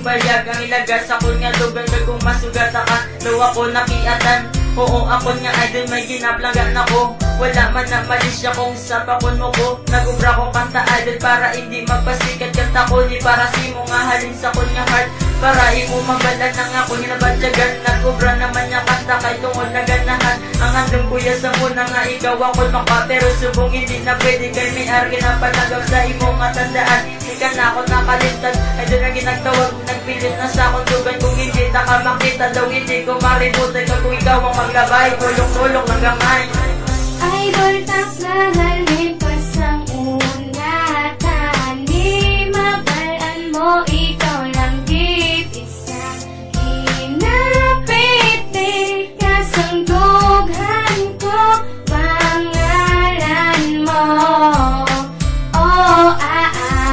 Bayag ang ilagas ako nga lugar kung masugat ka daw ako nakiatan. Oo ako nga idol may ginaplangan ako. Wala man na mali siya kung sa pakon mo ko. Nagubra ko kanta idol para hindi magpasikat kanta ko. Di para si mo nga halin sa kon nga heart. Para imo mabalan ng ako ginabadyagan. Nagubra naman niya kanta kay tungod na ganahan. Ang andong kuya sa muna nga ikaw ako maka. Pero subong hindi na pwede kay may argi na panagaw sa imo nga tandaan. Di ka na ako nakalintad. Idol na ginagtawag nagpilit na sa akong dugan. Kung hindi na ka makita daw hindi ko maributan. Kung ikaw ang maglabay tulong-tulong ng gamay. Idol taksahalin pasang unatan. Di mabalaan mo ikaw lang git isa. Hinapiti kasang dughan ko pangalan mo. Oh,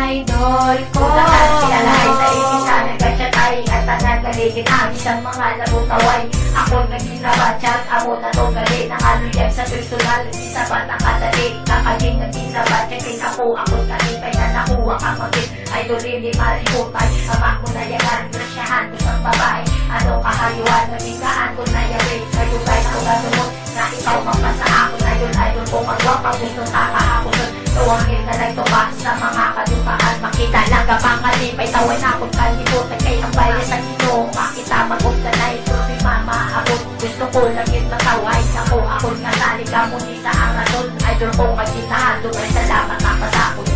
idol ko. Lahat kilalahay sa ikisa nagkachatay at nagaligin ang isang mga labutaway. Ako naging nabatsat, ako na to galit. Nakaluyag sa personal, isa ba nakadali. Nakaging naging nabatsat, ako kalipay na nakuha ka magit. Idol hindi maliputay, ama ko na yagan. Grasyahan ko sang babae, ano kahayuan. Nabigaan ko na yari, kayutay ko na lumot. Na ikaw mapasa ako na yun, idol ko magwapa. Gusto nakakakusun, tuwangin na nagtubas sa mga kadupaan. Makita lang ka pang kalipay, taway na akong kaliputay. Kay ang bayan sa ginoo, makita mag-ugdanay. Turbi mama, ako gusto ko lang yung mataway. Ako nga sali ka muli sa ang rason. Idol ko magkitahan, dumay salamat nakasakot.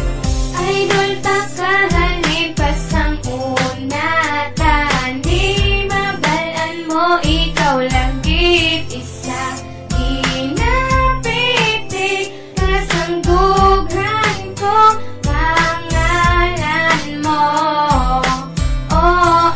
Idol taksahalin pasang unatan. Di mabalaan mo ikaw lang git isa. Hinapiti kasang dughan ko pangalan mo. Oh,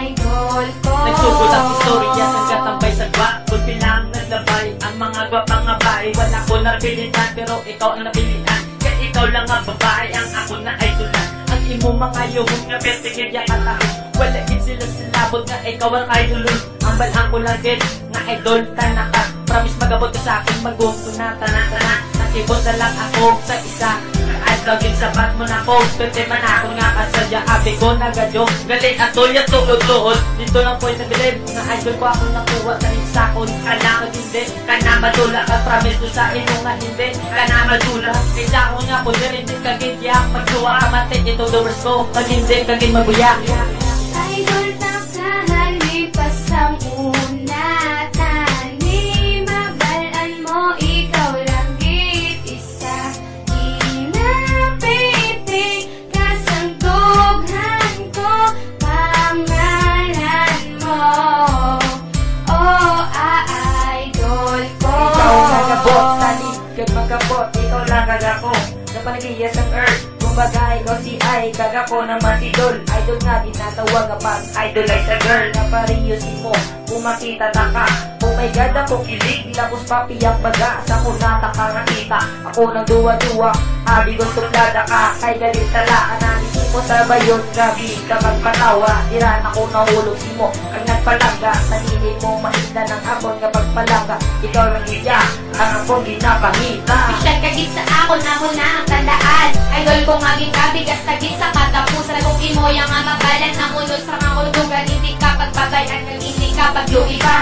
idol ko. Nagsugod ang istorya ng katambay sa gwa. Kung pinang naglabay ang mga gwapang ngabay. Wala ko napilitan pero ikaw ang napilitan. Kaya ikaw lang ang babae ang ako na idolan. Ang imo mga yuhong nga pertigil ya katahon. Wala gid sila silabot nga ikaw ang idolon. Ang balang ko lang gid nga idol tanaka. Promise magabot ka sa akin magumpo na tanan-tanan. Nakibot na lang ako sa isa. Laging sapat mo na ko, pwede man ako nga kasadya. Abi ko nagadyo, galit at tulad tulog-luhod. Dito lang po'y nagilid, na idol ko ako nakuha sa isakon. Kana hindi, kana madula ka, promise ko sa ino nga hindi. Kana madula, kaysa ako nga po din kagidya. Magsuwa ka mati, ito doors ko, pag hindi kagid mabuya. Idol taksahalin pasang unatan. Di mabalaan mo ikaw lang git isa. Hinapiti kasang dughan ko pangalan mo. Oh, idol ko. Ikaw nagabot, salit kag magkabot. Ikaw lang kagako, sa panagiyas ng earth. Kumbaga ikaw si ay, kagako naman idol. Idol nga tinatawag kapag idol ay sa girl. Napariyusin mo, kung makita na ka. Oh my God, ako kilig, lapos papiyak baga. Sa kunata ka nakita, ako nang duwa-duwa. Abi gusto plada ka, kay galit tala. Analisin mo sa bayon, grabe ka magpatawa. Diran ako nahulog si mo, ang nagpalangga. Sanili mo mahinda ng akon nga pagpalangga. Ikaw lang iya, ang akong ginapangita. Pisyal kagit sa ako na mo na ang tandaan. Idol ko nga kabigas kagit sa katapusan. Kung imo yang nga mabalan na munod sa mga ulugan. Hindi ka pagpatayan, hindi ka pagluiba.